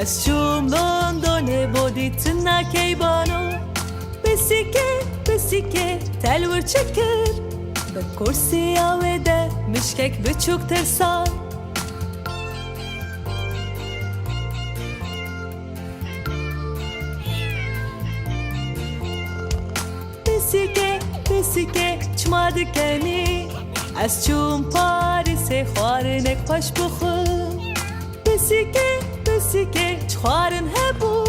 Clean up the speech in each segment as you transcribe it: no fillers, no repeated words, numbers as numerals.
از چوم لندن بودی تنا کیبانو بسیکه تلور چکر به کرسی آویده مشکک بچوک ترسان بسیکه چما دکنی از چوم پاریس خوارنک پاش بخور بسیکه چخوارن هبو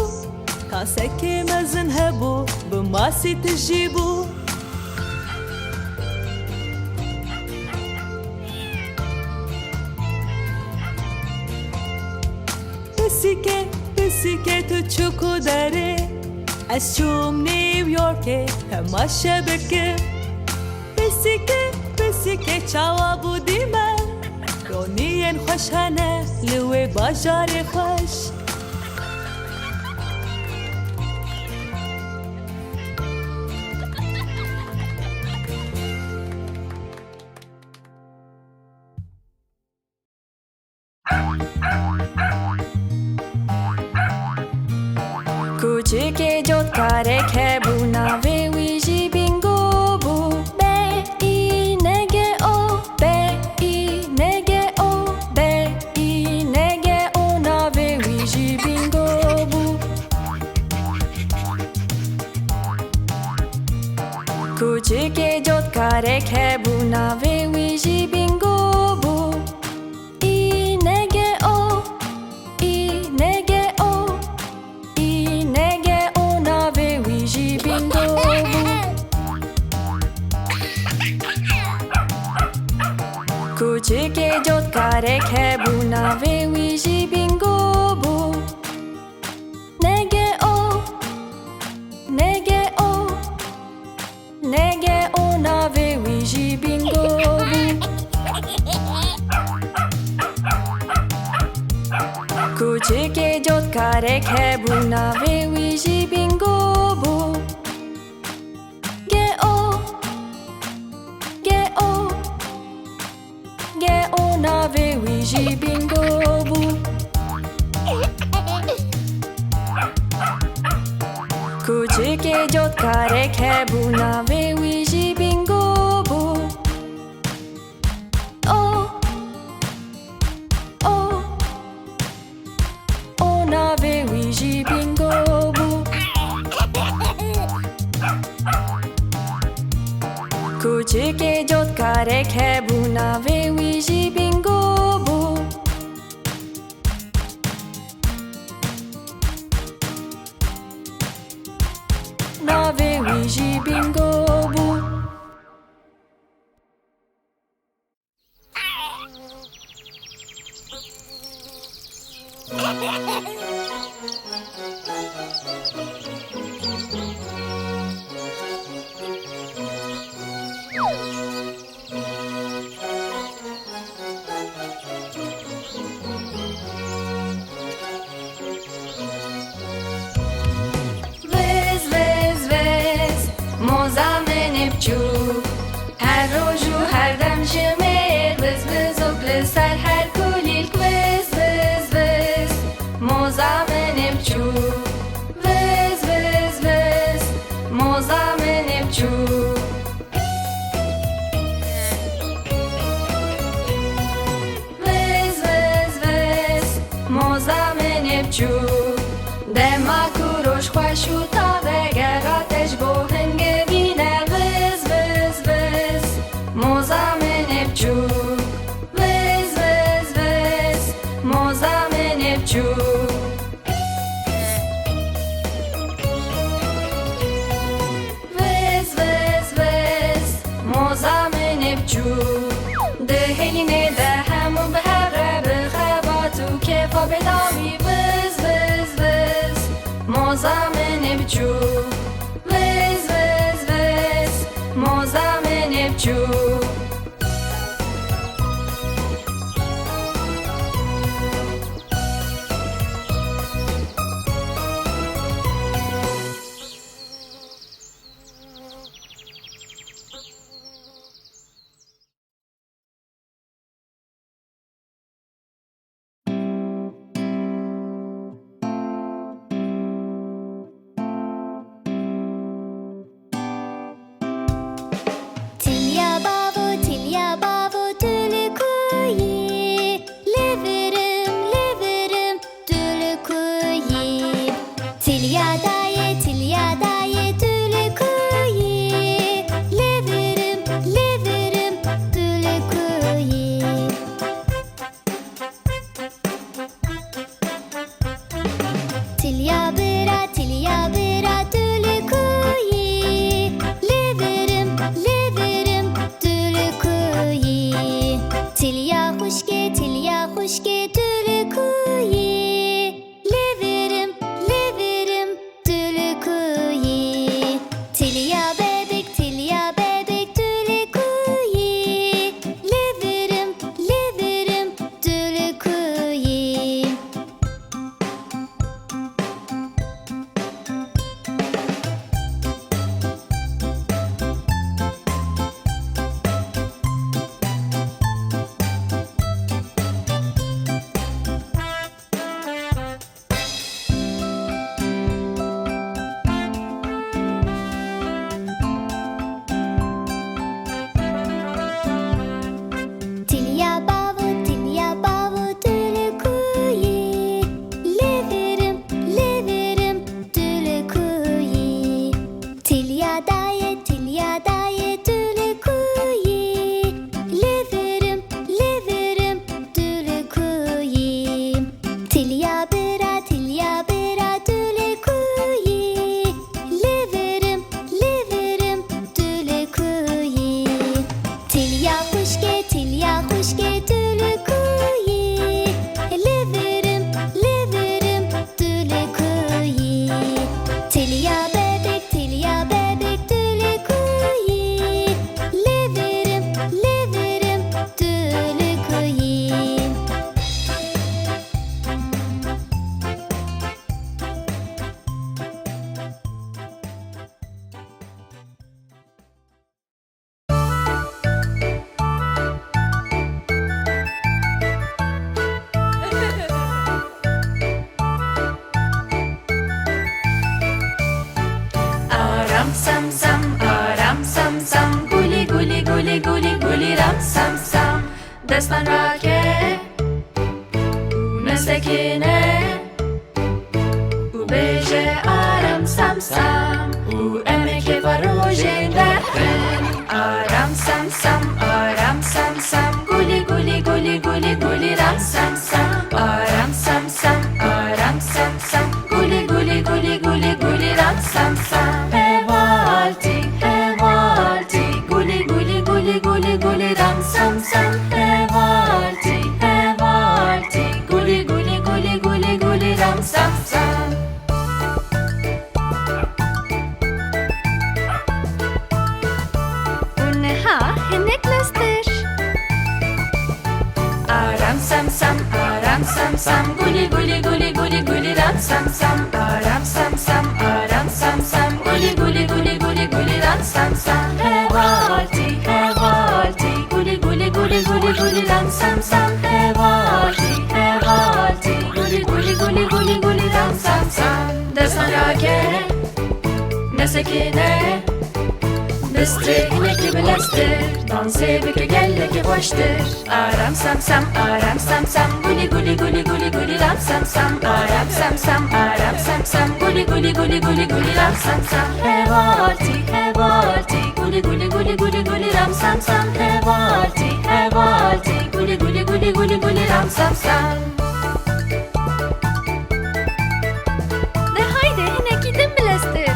کاسکی مزن هبو بماسی تجیبو بسیکه تو چوکو داره از چوم نیویورکه همه شبکه بسیکه چاوا بودی من رونین خوشانه لوی باجار خوش کوچیک جد کاره که بو نوی ویجی بینگو بو به ای نگه او نوی ویجی بینگو بو کوچیک جد کاره که بو نوی ویجی بینگو بو ای نگه او کوچیک جد کاره که بو نوی ویجی بینگو بو نگه او نوی ویجی بینگو بو کوچیک جد کاره که بو نوی ویجی بینگو بو نوی ویجی بینگو بو کوچیک جد کاره که بو نوی ویجی بینگو بو او نوی ویجی بینگو بو کوچیک جد کاره که بو نوی ویجی بینگو بو نوی ویجی بینگو بو هر روز و هر دم شمیر وز وز و سر هر کلیل وز وز وز موزامن بچو وز وز وز موزامن بچو وز وز وز موزامن بچو دما کوروش خوش و تا وگراتش بو هنگ بینه موزامن بچو وز وز وز موزامن بچو وز وز وز موزامن بچو دهینه ده همون به هر بخواتو کفا بدامی وز وز وز موزامن بچو وز وز وز موزامن بچو aram sam sam, aram sam sam, guli guli guli guli guli ram sam sam. Destan rake, nesekine, u beje aram sam sam, u emeke varojen derken. Aram sam sam, aram sam sam, guli guli guli guli guli ram sam sam. Aram sam sam, aram sam sam, guli guli guli guli guli ram sam sam. Hevalti, hevalti, guli guli guli guli guli ram sam sam. Hevalti, hevalti, guli guli guli guli guli ram sam sam. والنهار هناك لاستر Aram sam sam, aram sam sam, guli guli guli guli guli ram sam sam. Aram sam sam, aram sam sam, guli guli guli guli guli ram sam sam. Hevalti, hevalti, guli guli guli guli guli ram sam sam. Hevalti, hevalti, guli guli guli guli guli ram sam sam. Destan rake, nesekine, Bistrik ki bilestir, danse bike gelle ki boştur. Aram sam sam, aram sam sam, guli guli guli guli guli ram sam sam. Aram sam sam, aram sam sam, guli guli guli guli guli ram sam sam. Hevalti, hevalti, guli guli guli guli guli ram sam sam. Hevalti, hevalti, guli guli guli guli guli ram sam sam. ده هايدي هناك يدم بلاستر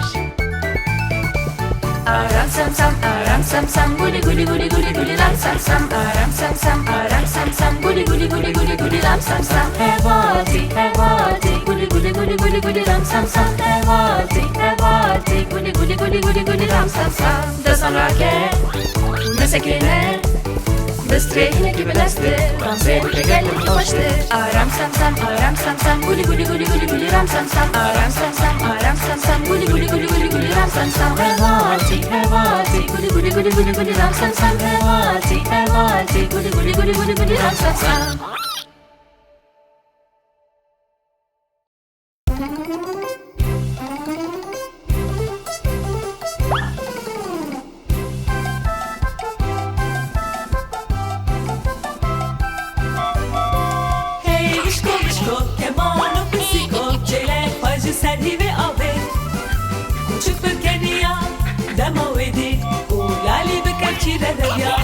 Aram sam sam, aram sam sam, guli guli guli guli guli ram sam sam. Aram sam sam, aram sam sam, guli guli guli guli guli ram sam sam. Hevalti, hevalti, guli guli guli guli guli ram sam sam. Hevalti, hevalti, guli guli guli guli guli ram sam sam. Destan rake, nesekine, bistrehine ki bilestir, danse bike gelle ki boştur. Aram sam sam, aram sam sam, guli guli guli guli guli ram sam sam. Aram sam sam, aram sam sam, guli guli guli guli guli ram sam sam. Hevalti, hevalti, guli guli guli guli guli ram sam sam. Hevalti, hevalti, guli guli guli guli guli ram sam sam. Hey vişko vişko, kemano pisiko, çelek pajı serhi ve ave. Küçük bir keniya, demo edi, ulali bir kaçire devya.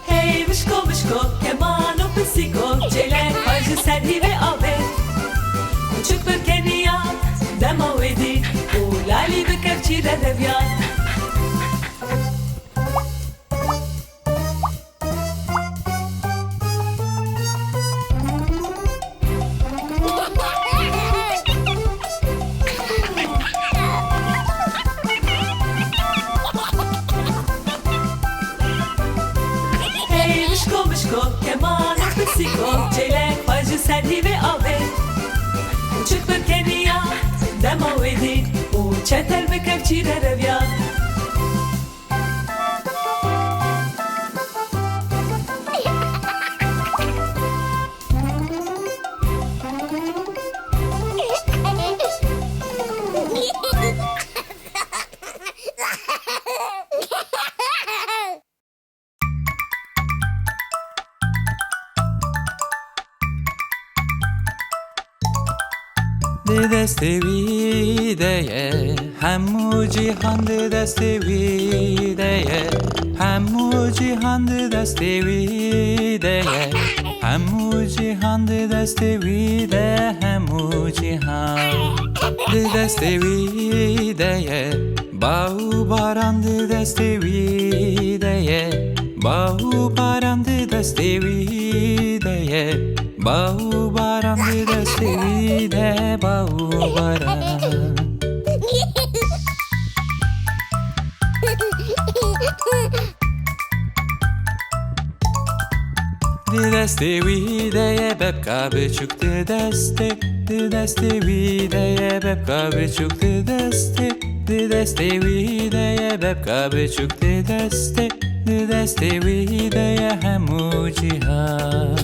Hey vişko vişko, kemano pisiko, çelek pajı serhi ve ave. Küçük bir keniya, demo edi, ulali bir kaçire devya. Hey vişko vişko, keman pisiko, çelek pajı serhi ve ave. Küçük bir keniya, demo edi, u çetel bir kaçire devya. دست ویده همو جهان دست ویده همو جهان دست ویده همو جهان دست ویده همو جهان دست ویده باو باران دست ویده باو باران دست ویده باو باران دست ویده باو باران دسته ویده ببکا بچوک دسته دسته ویده ببکا بچوک دسته دسته ویده ببکا بچوک دسته دسته ویده همو جیهان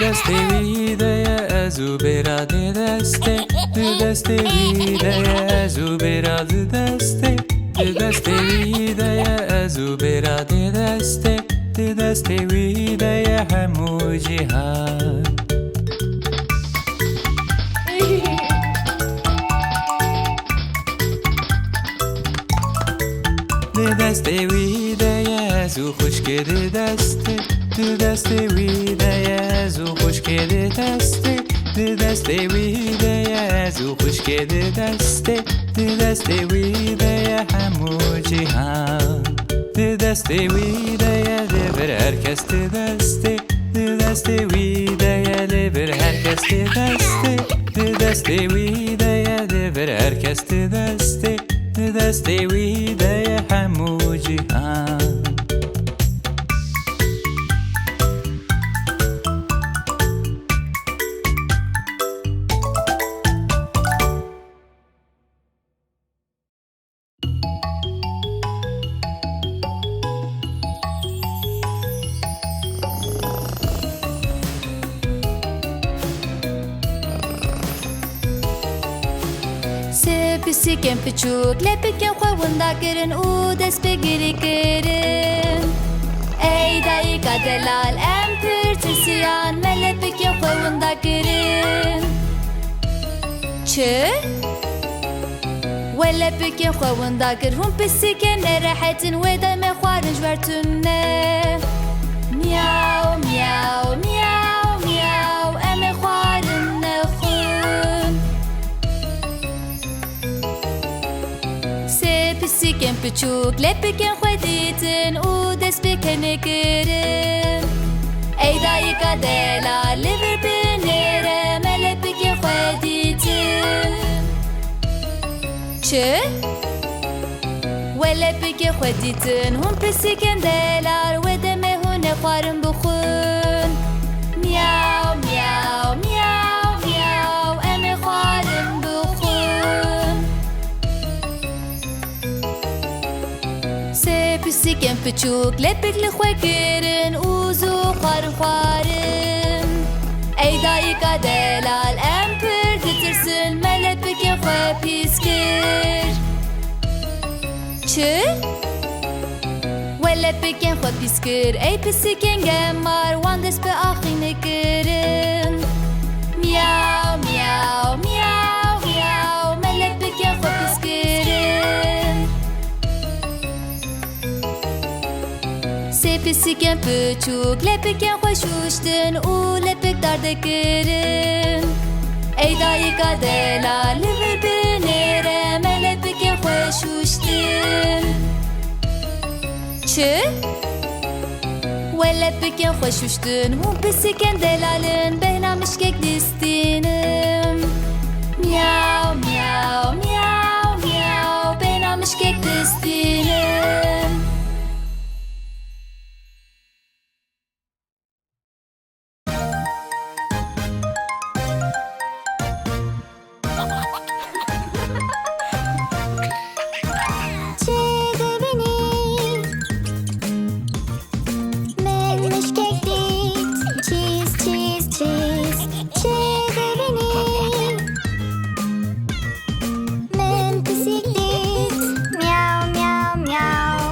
دسته ویده ازو براد دسته دسته ویده ازو براد دسته دسته ویده ازو براد دسته دسته ویده همو جیهان دسته ویده ازو خوشگه دسته دسته ویده ازو خوشگه دسته دسته ویده ازو خوشگه دسته دسته ویده همو جیهان دسته ویده لبر herkes دسته دسته ویده لبر herkes دسته دسته ویده لبر herkes دسته دسته ویده همو جیهان Pisiken pichuk lepiken khawunda kirin u despegiri kirin Ey daika delal empir tisiyan melepiken khawunda kirin Çı Welepiken khawunda kir hum pisiken erahatin weda me khwarin jvertunne Miau miau miau miau eme khwarin nekhun Pisiken pichuk lepiken khweditin u despiken kirin Ey daika dela liver binire melepiken khweditin Çı Welepiken khweditin hum pisiken delar wedeme hune khwarin bukhun Miau miau miau miau eme khwarin bukhun Pisiken pichuk lepik li khwe kirin uzu khwarin Ey daika delal empir titirsin melepiken khwe piskir Çı Welepiken khwe piskir Ey pisiken gemmar wan despe akhine kirin Miau miau miau miau melepiken khwe piskirin Pisiken pichuk lepiken khweshushtin u lepik dardekirin Ey daika dela liver binire melepiken khweshushtin Çı Welepiken khweshushtin hum pisiken delalin behnamiş kek distinim Miau miau miau miau behnamiş kek distinim Miau, miau, miau.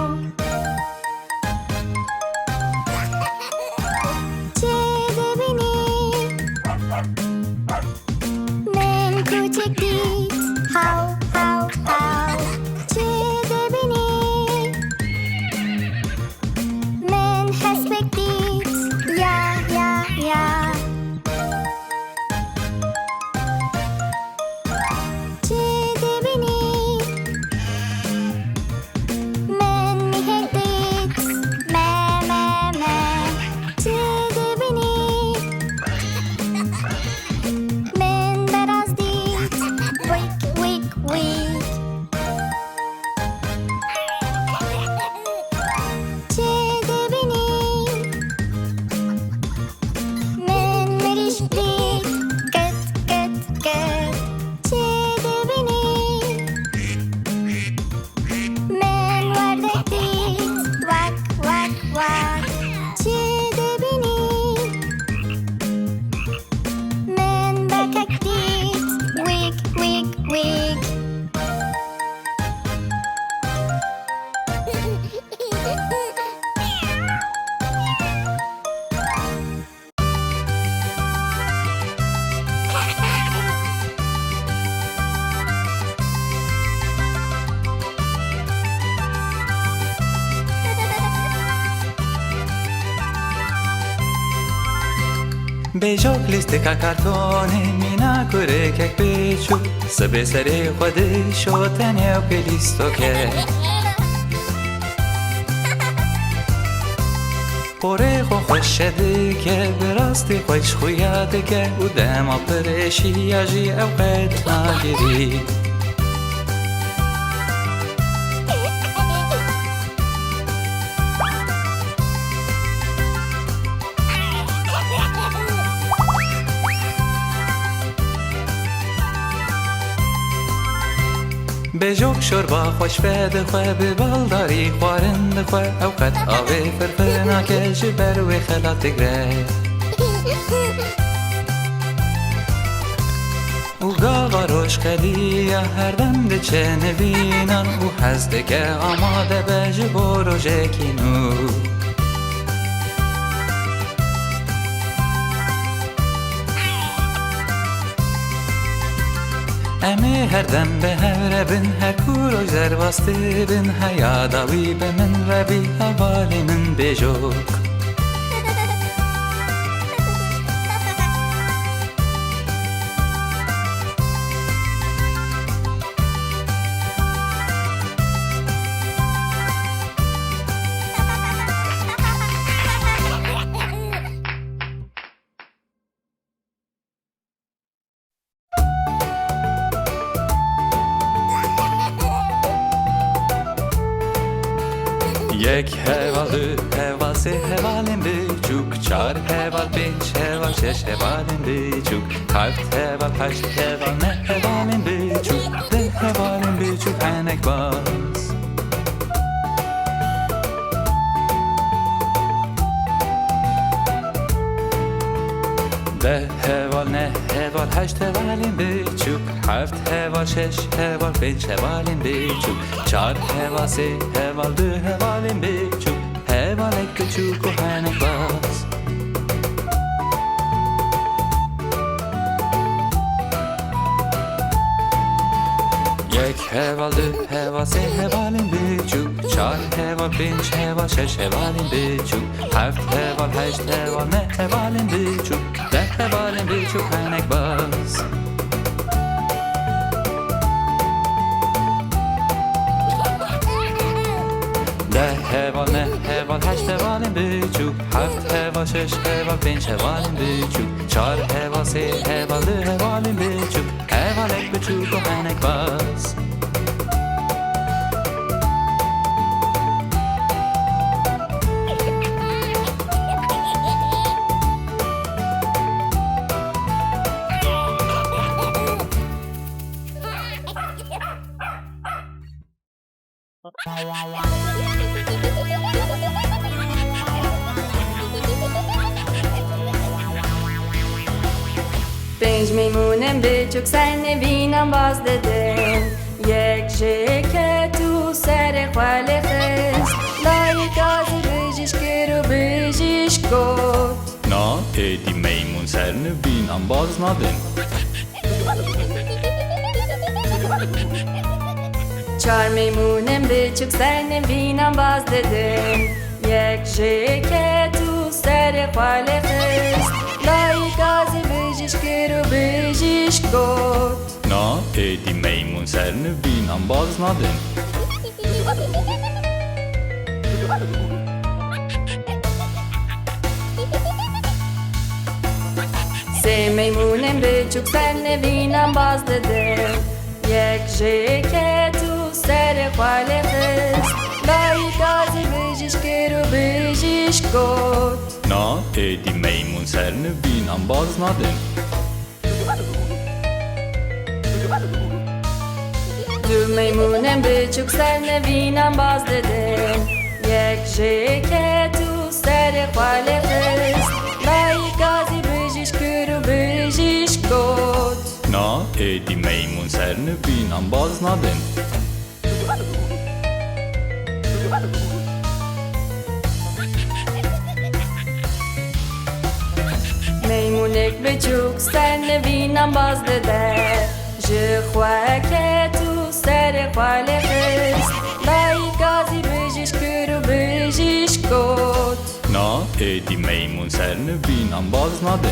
بجوک لیستکا کارتونه مینا کره کک بیچو سبه سری خوده شوتنه و پلیستو که پره خو خوش شده که براستی خوش خویاده که او دما پرشی اجی او قید نگیری بجوک شوربا خوش بده خواه به بالداری خوارند خواه اوقات آوه فرفرنا که جبر و خلات گره او گاوا روش خلیه هر دم ده چه نبینن او هزده که آماده به جبور و جکینو امه هر دم به هر بن هر کور و زرواسته بن هیاداوی به من ربی حوالی من بجوک یک هوال دو هوال سه هوالیم بیچوک چار هوال پنج هوال شش هوالیم بیچوک هفت هوال هشت هوال نه هوالیم بیچوک ده هوالیم بیچوک هنک باز ده هوال نه هوال هشت هوالیم بیچوک هفت هوال شش هوال پنج هوالیم بیچوک چار هوال سه هوال دو هوالیم بیچوک هوال یک بچوک و هنک باز یک هوال دو هوال سه هوالیم بیچوک چار هوال پنج هوال شش هوالیم بیچوک هفت هوال هشت هوال نه هوالیم بیچوک ده هوالیم بیچوک هنک باز ده هوال نه هوال هشت هوالیم بیچوک هفت هوال شش هوال پنج هوالیم بیچوک چار هوال سه هوال دو هوالیم بیچوک هوال یک بچوک و هنک باز پنج میمونم بیچوک سر نوینم باز دادم یک جکت و سر خاله خست لایک آزی بجیش کرو بجیش گفت نا ایدی میمون سر نبینم باز ندن چار میمونم بیچوک سر نوینم باز دادم یک جکت و سر خاله خست لایک آزی بجیش کرو بجیش گفت نا ایدی میمون سر نبینم باز ندن سه میمونم بیچوک سر نوینم باز دادم یک جکت و سر خاله خست لایک آزی بجیش کرو بجیش گفت نا ایدی میمون سر نبینم باز ندن دو میمونم بیچوک سر نوینم باز دادم یک جکت و سر خاله خست لایک آزی بجیش کرو بجیش گفت نا ایدی میمون سر نبینم باز ندن میمونک بیچوک سر نوینم باز داده جخوا که تو سر خاله خست لایک آزی بجیش کرو بجیش گفت نا Edi meymun serini binam baznadın.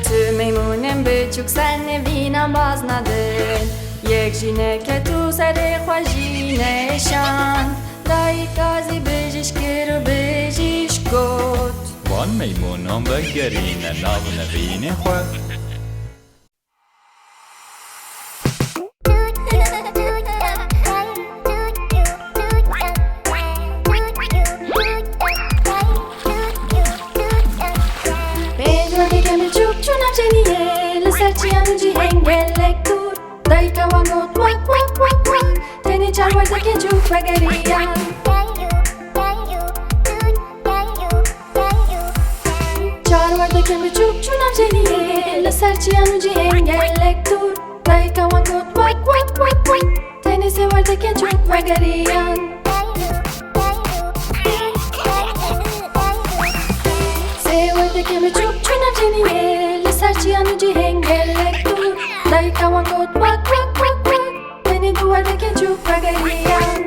Tu meymunên biçûk sernivînan baz nadin. Yek jîneke tu serê xwe jî neşan. Dayîka zî bijîşkir û bijîşk got. Van meymunan vegerîne navne vînê xwe. Pêncordeke biçûk çûna ceniyê li ser çiyan û cihên gelek dûr. Dayîka wan got wak wak wak wak. Tenê çar werdekên çûk vegeriyan. Çar werdekên biçûk çûna ceniyê li ser çiyan û cihên gelek dûr. Dayîka wan got wak wak wak wak. Tenê sê werdekên çûk vegeriyan. Sê werdekên biçûk çûna ceniyê li ser çiyan û cihên gelek dûr. Dayîka wan got wak wak wak wak. Tenê du werdekên çûk vegeriyan.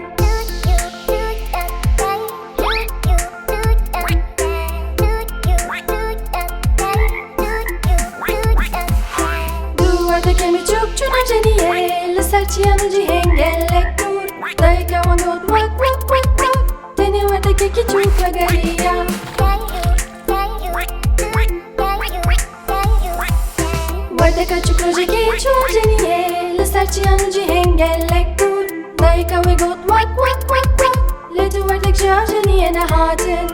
Werdekên biçûk çûna ceniyê li ser çiyan û cihên gelek dûr. Dayîka wan got wak wak wak wak. Tenê werdekekî çûk vegeriyan. Werdeka çûk rojekî çûna ceniyê li ser çiyan û cihên gelek dûr. Dayîka wê got wak wak wak wak. Lê tu werdek ji av ceniyê nehatin.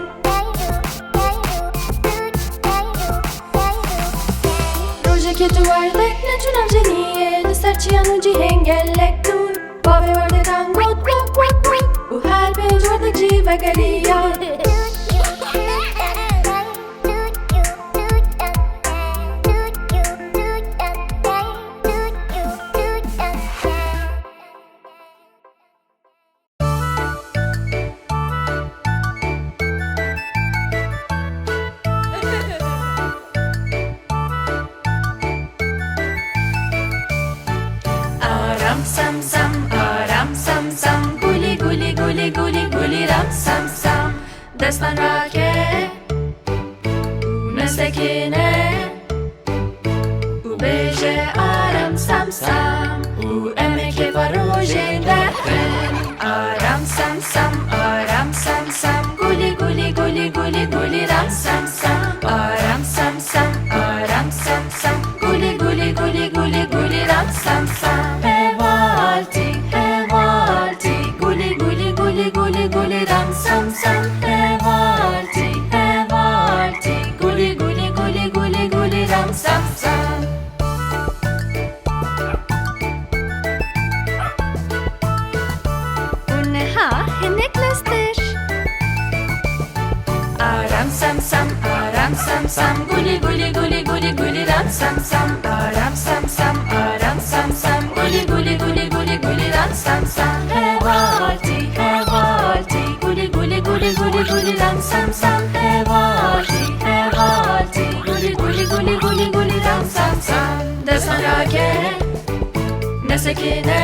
Rojekê tu werdek neçûna ceniyê li ser çiyan û cihên gelek dûr. Bavê werdekan got wak wak wak. û her pênc werdek jî vegeriyan. Aram sam sam, aram sam sam. Guli guli guli guli guli ram sam sam. Destan rake û nesekine û bêje aram sam sam. û em ê kêfa rojên derxin. Aram sam sam, aram sam sam. Guli guli guli guli guli ram sam sam. Aram sam sam, aram sam sam. Guli guli guli guli guli ram sam sam. Hevalti, hevalti. Guli guli guli guli guli ram sam sam. Hevalti, hevalti. Guli guli guli guli guli ram sam sam. û niha hinek lestir. Aram sam sam, aram sam sam. Guli guli guli guli guli ram sam sam. Aram sam sam, aram sam sam. Guli guli guli guli guli ram sam sam. Hevalti, hevalti. Guli guli guli guli guli ram sam sam. Hevalti, hevalti. Guli guli guli guli guli ram sam sam. Destan rake nesekine.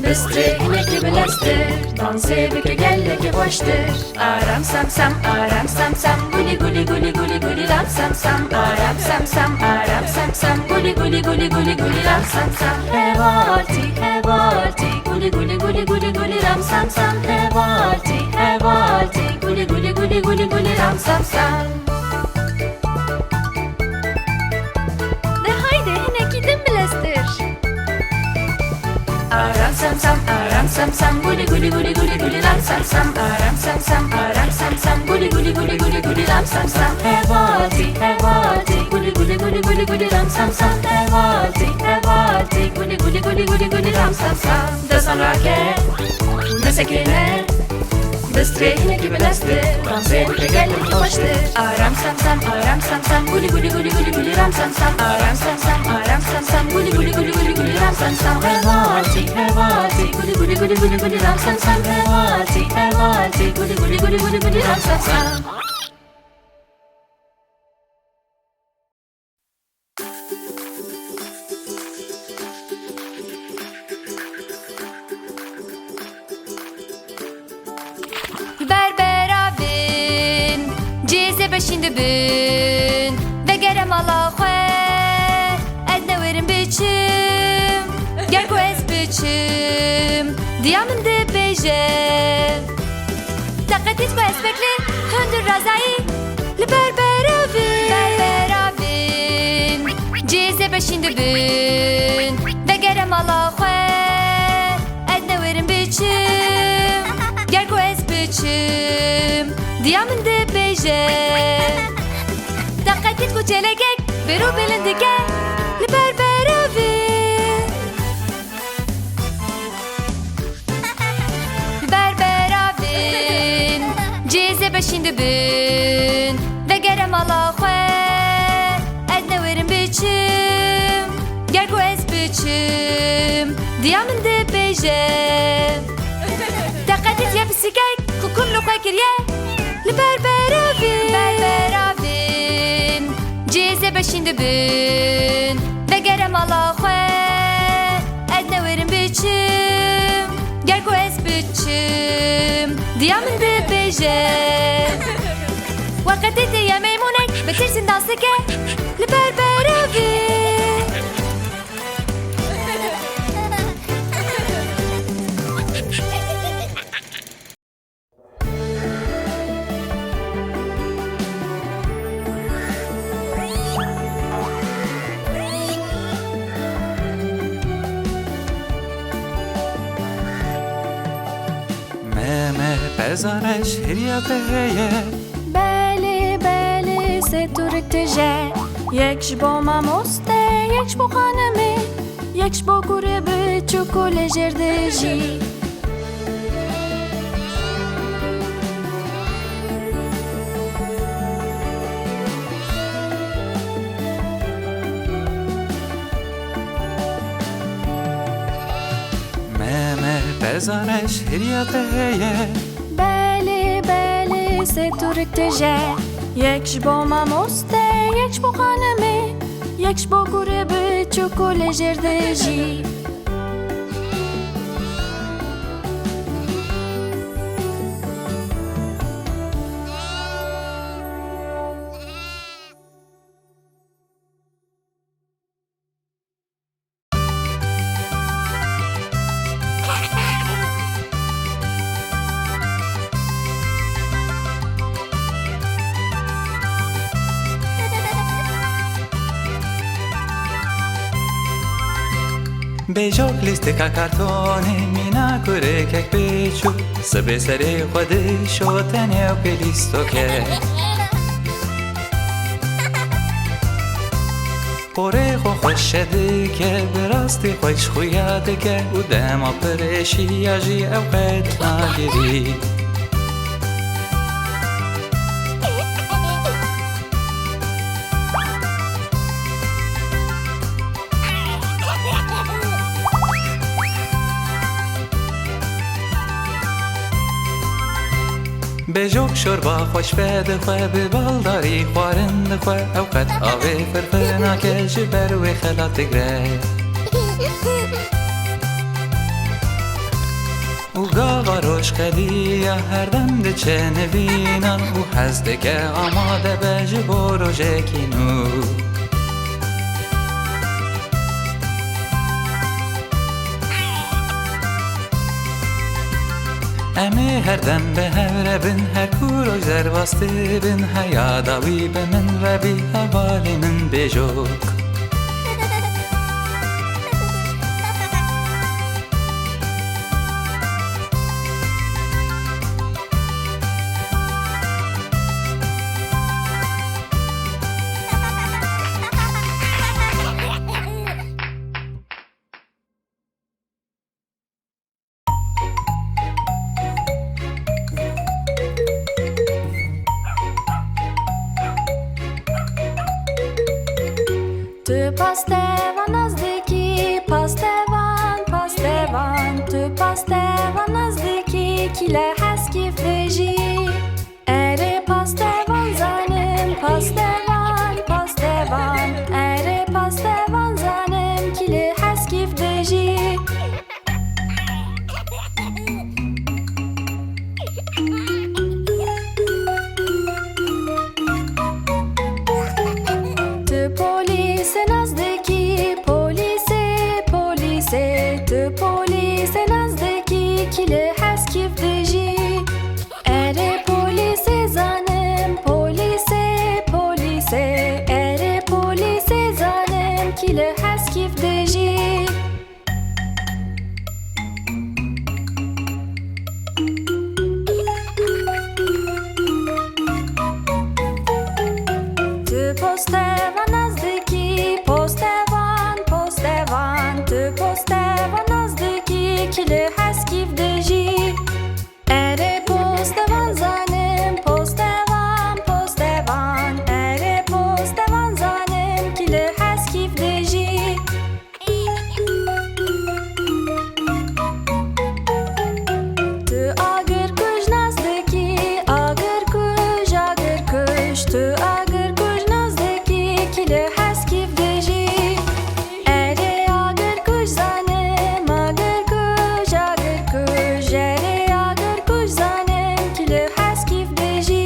Bistri hinekî bilestir. Dansê bike gelekî xweştir. Aram sam sam, aram sam sam. Guli guli guli guli guli ram sam sam. Aram sam sam, aram sam sam. Guli guli guli guli guli ram sam sam. Hevalti, hevalti. Guli guli guli guli guli ram sam sam. Hevalti, hevalti. Guli guli guli guli guli ram sam sam. De haydi hinek idin bilestir. Aram sam sam, aram sam sam. Guli guli guli guli guli ram sam sam. Aram sam sam, aram sam sam. Guli guli guli guli guli ram sam sam. Hevalti, hevalti. Guli guli guli guli guli ram sam sam. Hevalti, hevalti. Guli guli guli guli guli ram sam sam. Destan rake nesekine. Bistri hinekî bilestir. Dansê bike gelekî xweştir. Aram sam sam, aram sam sam. Guli guli guli guli guli ram sam sam. Aram sam sam, aram sam sam. Guli guli guli guli guli ram sam sam. Hevalti, hevalti. Guli guli guli guli guli ram sam sam. Hevalti, hevalti. Guli guli guli guli guli ram sam sam. بشین دبن دگرم الله خواه از نورم بچم گرگو از بچم دیامن ده بیجه دقتیت با از بکلی هندر رازایی لبر برابین جیزه بشین دبن دگرم الله خواه از نورم بچم گرگو از بچم دیامن ده بیجه دقتیت کو چلگک برو بلندگه لبر برابین برابین جیزه بشین دبن دگرم الله خواه از نورم بچم گرگو از بچم دیامن ده بیجه دقتیت یا بسیگک کو کملو خواه کریه لبر برابین جیزه بشین دبن دگرم الله خواه از نورم بچم گرگو از بچم دیامن ده بیجه وقتت یا میمونک بترسین دانسکه لبر برابین پزارش هریاته هیه بله بله سه تورکتجه یکش با ماموسته یکش با خانمه یکش با گوره به چوکول جردجی پزارش هریاته هیه بله بله سه تورکتجه یکش با ماموسته یکش با خانمه یکش با گوره به چوکول جردجی بیجاک لیستکا کارتونه مینا کره کک بیچو سبه سری خوده شوتنه و پلیستو که پره خو خوش شده که براستی خوش خویاده که او دما پرشی اجی او قد نگیری بجوک شوربا خوش بده خواه به بالداری خوارند خواه اوقات آوه فرفرنا که جبر و خلات گره او گاوا روش قدی هر دم ده چه نبینن او حزده که آماده به جبو رو جکینو امی هر دم به هر بن هر کورو زر واسطه بن حیاداوی به من و بی حوالی من بجوک Tu pastevan nazdiki, pastevan, pastevan Tu pastevan nazdiki, kile heskif deji Ere pastevan zanim, pastevan, pastevan Ere pastevan zanim, kile heskif deji Tu polis nazdeki kili has kif diji Ere polise zanim polise polise Ere polise zanim kili has kif diji Tu postevan nazdeki postevan postevan Tu postevan nazdeki kili has kif diji Ere postevan zanim postevan postevan Ere postevan zanim kili has kif diji Tu agır kuj nazdeki agır kuj Tu agır kuj nazdeki kili has kif diji Ere agır kuj zanim agır kuj Ere agır kuj zanim kili has kif diji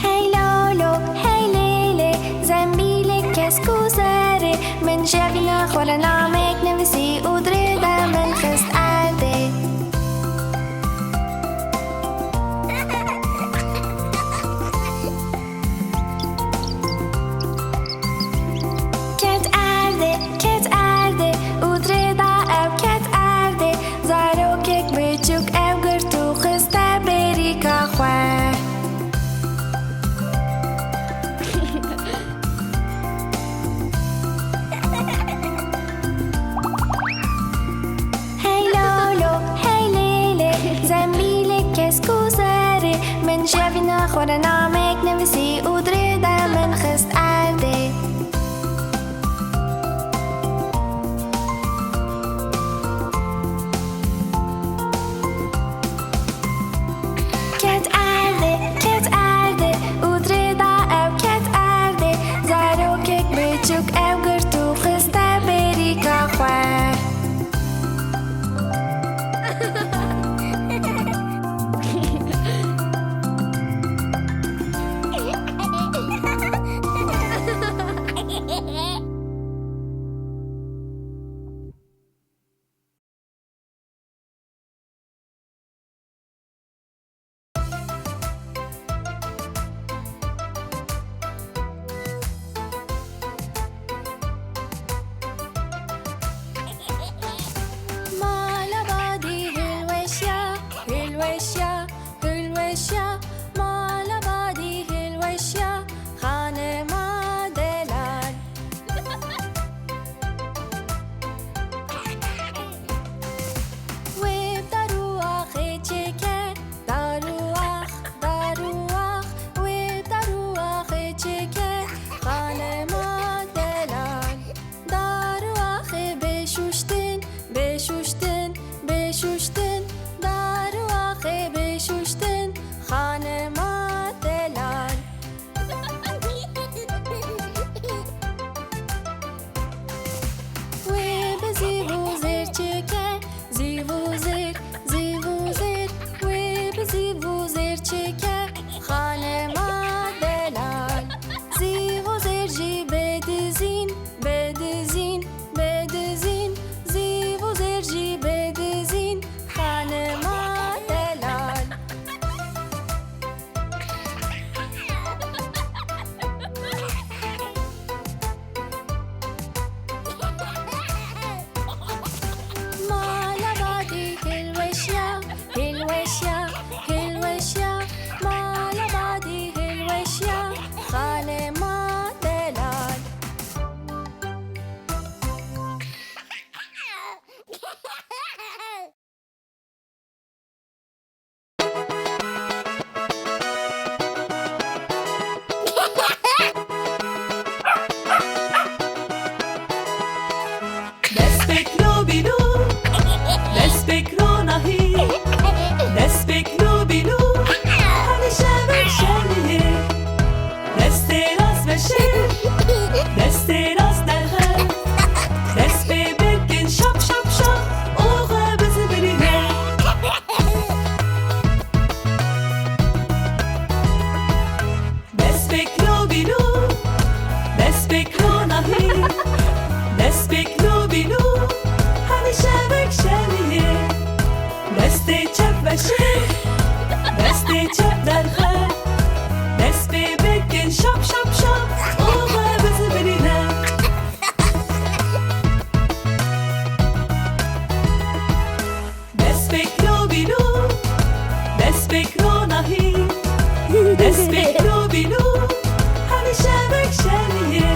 Hey Lolo, hey Lele, زنبیل کس کوزره من شبینا خورا نامک نویسی ادره من خست ارده کت ارده ادره دا او کت ارده زارو کک بچوک او گرتو خسته بری که خواه Hey Lolo, hey Lele, زنبیل کس کوزره من شبینا خورا نامک نویسی ادره دا من خست ارده کت ارده ادره دا او کت ارده زارو کک بچوک او گرتو خسته بری که خواه بکرو نهی دست بکرو بیلو همیشه بکشنیه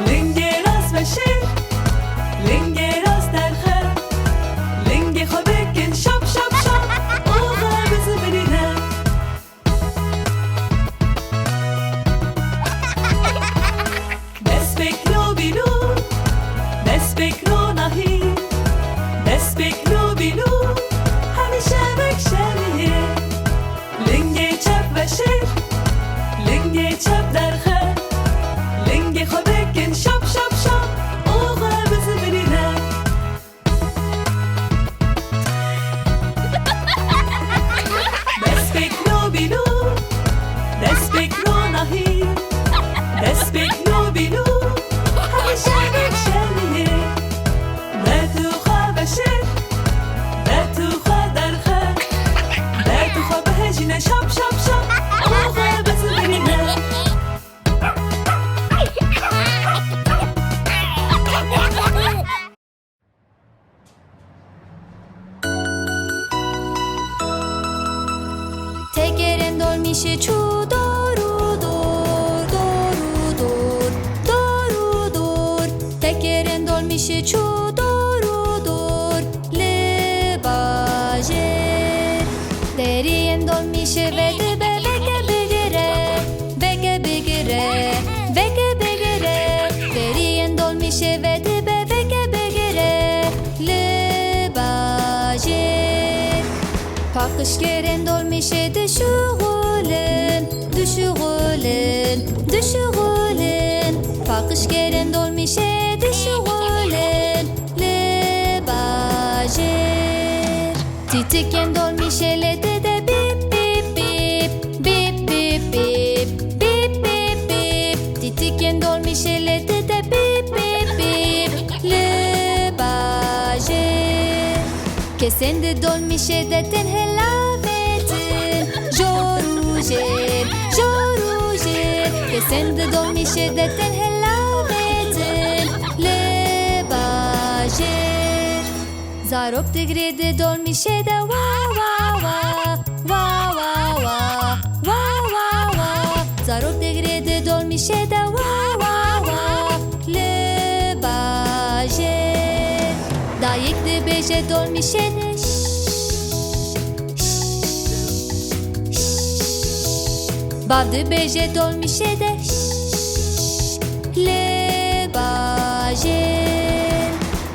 لنگ راست بشه لنگ راست در خر لنگ خو بکن شاب شاب شاب اوغا بزو برینه دست بکرو بیلو دست بکرو نهی دست بکرو بیلو همیشه بکشنیه لنگ چپ و شیر لنگ چپ در خر لنگ خو بکن شاب شاب شاب اوغا بزو برینه دست بکرو بیلو دست بکرو نهی دست بکرو بیلو همیشه بکشنیه در تو خواه بشیر در تو خواه در خر در تو خواه بهجینه شاب شاب شاب اوغا بزو برینه Tekerin dolmişi çu doğru dur doğru dur doğru dur Tekerin dolmişi çu doğru dur le baje Derinin dolmişi ve de beke begire beke begire beke begire Derinin dolmişi ve de beke begire le baje Pakışkerin dolmişe düşürülün, düşürülün, düşürülün Pakışkerin dolmişe düşürülün, le bajer Titiken dolmişe le de bip bip bip, bip bip bip, bip bip bip Titiken dolmişe le de bip bip bip, le bajer Kesende dolmişe de ten helavetin Jorujer, jorujer Kesende dolmişe de ten helavetin Le bajer Zarok tigrede dolmişe de wa wa wa Wa wa wa, wa wa wa Zarok tigrede dolmişe de wa wa wa Le bajer Dayık de beje dolmişe de Bav de beje dolmişe de Le baje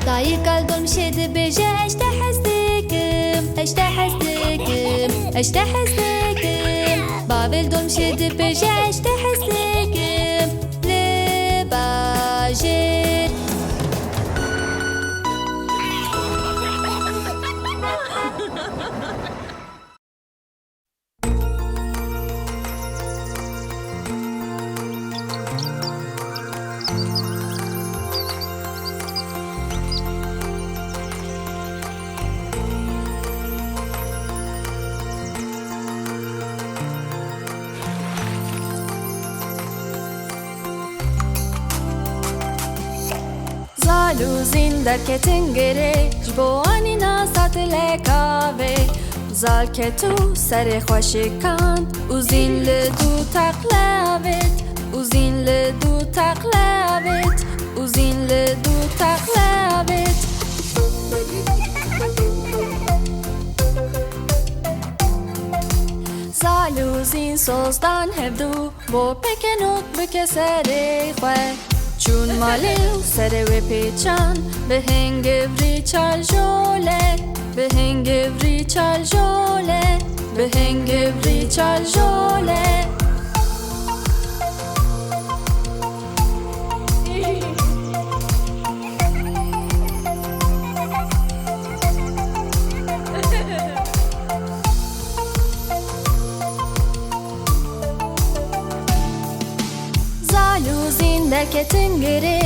Dayık al dolmişe de beje eşte hastıkım Eşte hastıkım Eşte hastıkım Bavel dolmişe de beje eşte hastıkım Le baje Zaluzin derketin gere Jbo anina satle kave Zal ketu sere khoşikan Uzin le du taklavet Uzin le du taklavet Uzin le du taklavet Zaluzin sozdan hevdu Bo pekenut bike sere khwe چون مالیو سر و پیچان به هنگ وری چال جوله به هنگ وری چال جوله به هنگ وری چال جوله Zaluzin derketin geri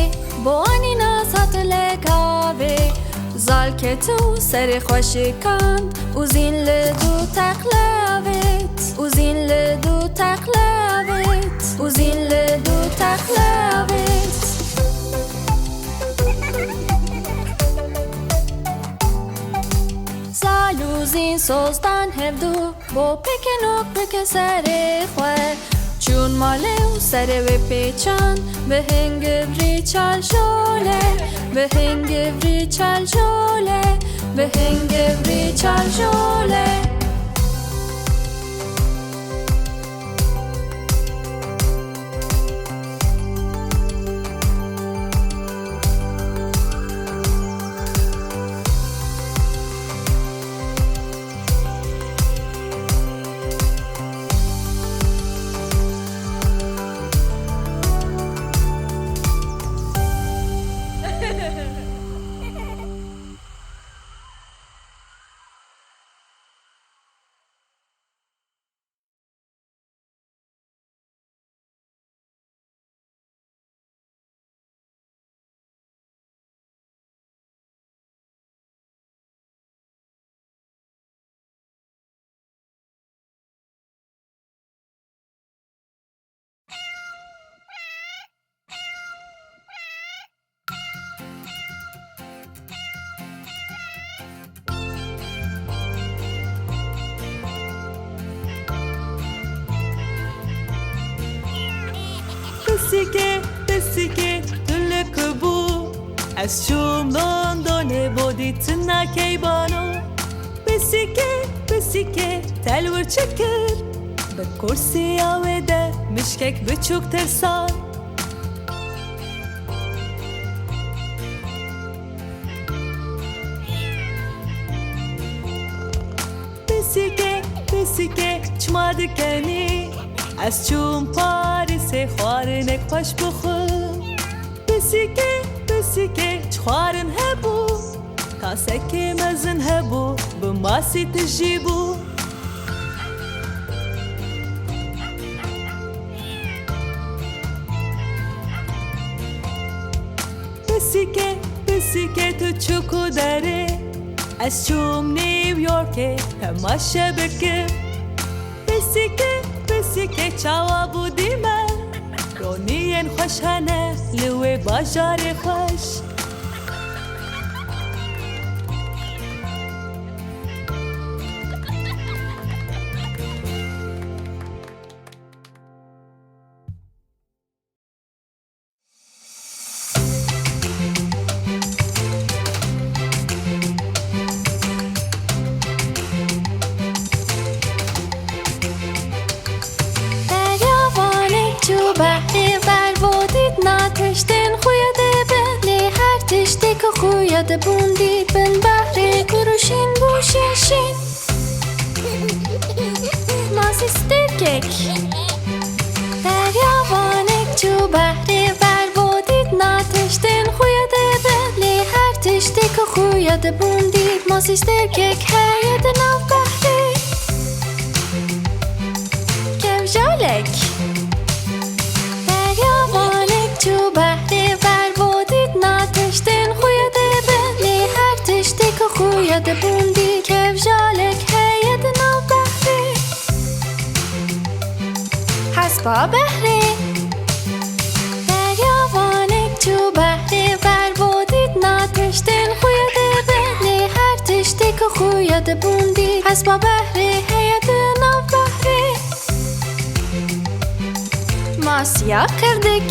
Bo anina satle kave Zal ketu seri khoşikan Uzin le du taklavet Uzin le du taklavet Uzin le du taklavet Zaluzin sozdan hevdu با پکنوک پک سر خواه چون ماله و سر و پیچان به هنگ وری چال شوله به هنگ وری چال شوله به هنگ وری چال شوله بسیکه دلک بو از چوم لندن بودی تنا کیبانو بسیکه تلور چکر به کرسی آوده مشکک بچوک ترسان بسیکه چما دکنی از چون پاریس خوارنک پاش بخور بسیکه چخوارن هبو کاسه مزن هبو بماسی تجیبو بسیکه تو چوکو داره از چوم نیویورکه هماشه بکه بسیکه چاوا بودی من رونین خوشانه لوی باجار خوش خویده بوندید بن بحری کروشین بوشیشین ماسی سترکک دریاوانک چو بحری بر بودید ناتشتین خویده بلی هر تشتی که خویده بوندید ماسی سترکک هیده نو بحری کفجالک دریاوانک چو بحری بر بودید ناتشتین خویده بوندی کفجالک هید نو بحری حسبا بحری دریاوانک چو بحری بر بودید ناتشتین خویده بلی هر تشتی که خویده بوندی حسبا بحری هید نو بحری ماسیا کردک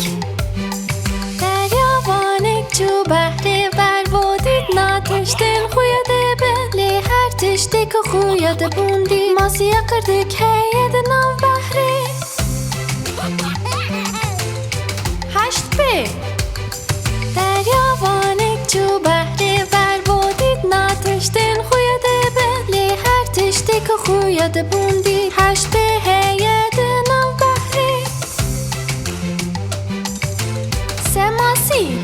دریاوانک چو بحری بر بودید ناتشتین خویده بلی هر تشتی که خویده بوندی ماسیا کردک هید نو بحری هشت پی دریاوانک چو بحری بر بودید ناتشتین خویده بلی هر تشتی که خویده بوندی هشت پی هید نو بحری سه ماسی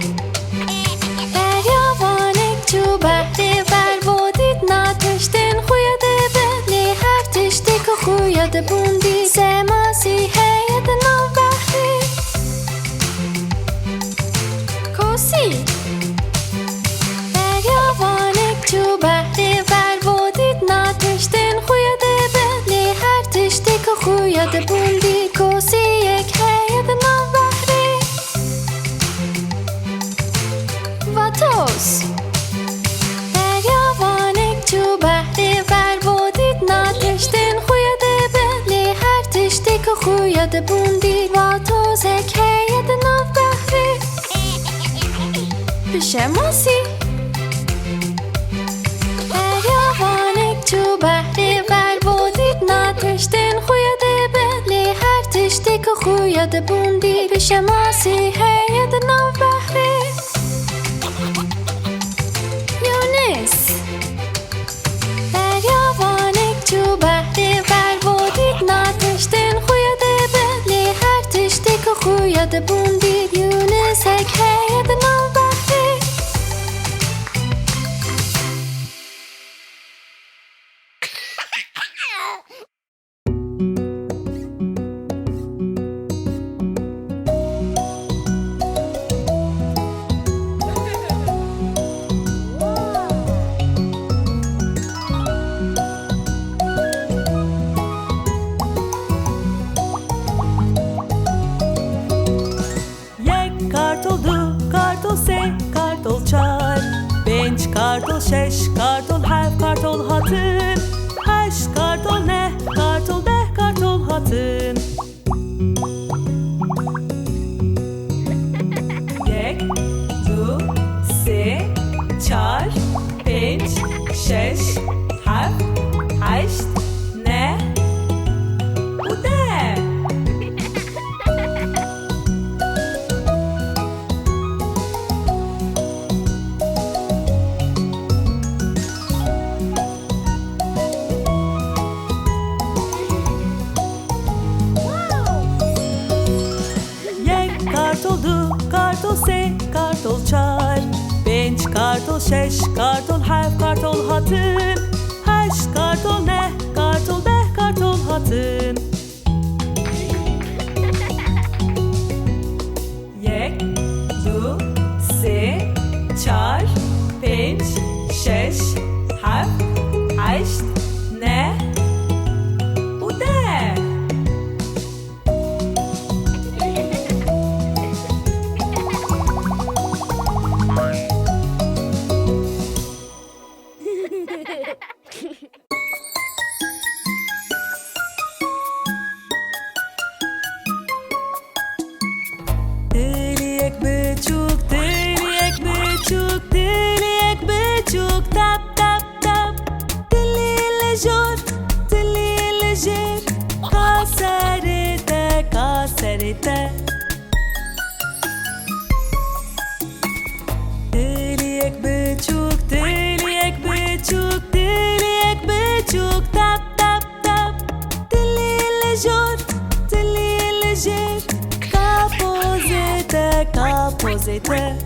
دریاوانک چو بحری بر بودید ناتشتین خویده بلی هر تشتی که خویده بوندی سه ماسی هید نو بحری کوسی دریاوانک چو بحری بر بودید ناتشتین خویده بلی هر تشتی که خویده بوندی کوسی یک هید نو بحری واتوس دریاوانک چو بحری بر بودید ناتشتین خویده خوید بوندی و توزک هید ناف بحری بشماسی دریاوانک تو بحری بر بودید نتشتین خوید بلی هر تشتی که خوید بوندی بشماسی هید ناف بحری یونس دریاوانک تو بحری بر بودید نتشتین خوید بلی هر تشتی که خوید بوندی یونس هک هید ناف بحری یک kartol, du kartol, se kartol, çar Beş kartol, şeş kartol, hef kartol, hatın Haş kartol, ne kartol, deh kartol, hatın Yek, du, se, çar Beş, şeş, hef, haşt, ne Bu de Yek kartol, du kartol, se kartol, çar Beş kartol, şeş kartol, hef kartol, hatın Haş kartol, ne kartol, deh kartol, hatın Yek, du, se, çar Beş, şeş, hef, haşt, ne Bu de Diliyek büçük, diliyek büçük, diliyek büçük Tap tap tap Diliyle jor, diliyle jir Kaserite, kaserite Diliyek büçük, diliyek büçük, diliyek büçük Tap tap tap Diliyle jor, diliyle jir Kapozite, kapozite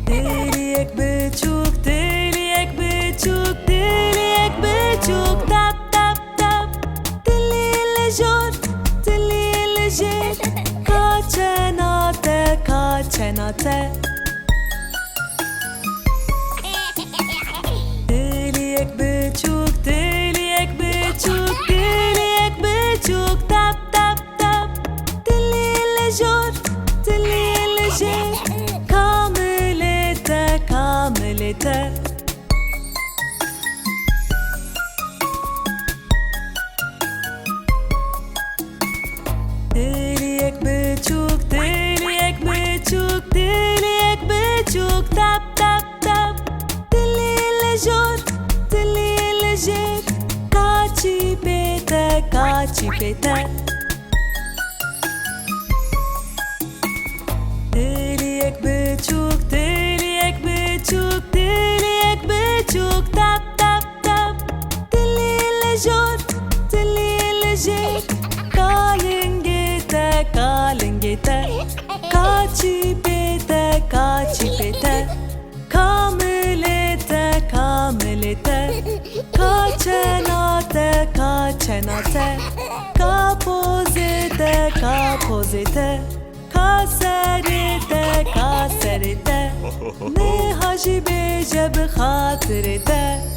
Diliyek büçük, diliyek büçük, diliyek büçük Tap tap tap Diliyle jor, diliyle jir Kaçenate, kaçenate Diliyek büçük, diliyek büçük, diliyek büçük Tap tap tap Diliyle jor, diliyle jir Kamilete, kamilete Diliyek büçük, diliyek büçük, diliyek büçük Tap tap tap Diliyle jor, diliyle jir Kaçipete, kaçipete Diliyek büçük, diliyek büçük, diliyek büçük Tap tap tap Diliyle jor, diliyle jir Kalingite, kalingite Kaçipete, kaçipete Kamilete, kamilete Kaçenate, kaçenate Kapozite, kapozite Kaserite, kaserite Ne hacı beje bi hatırite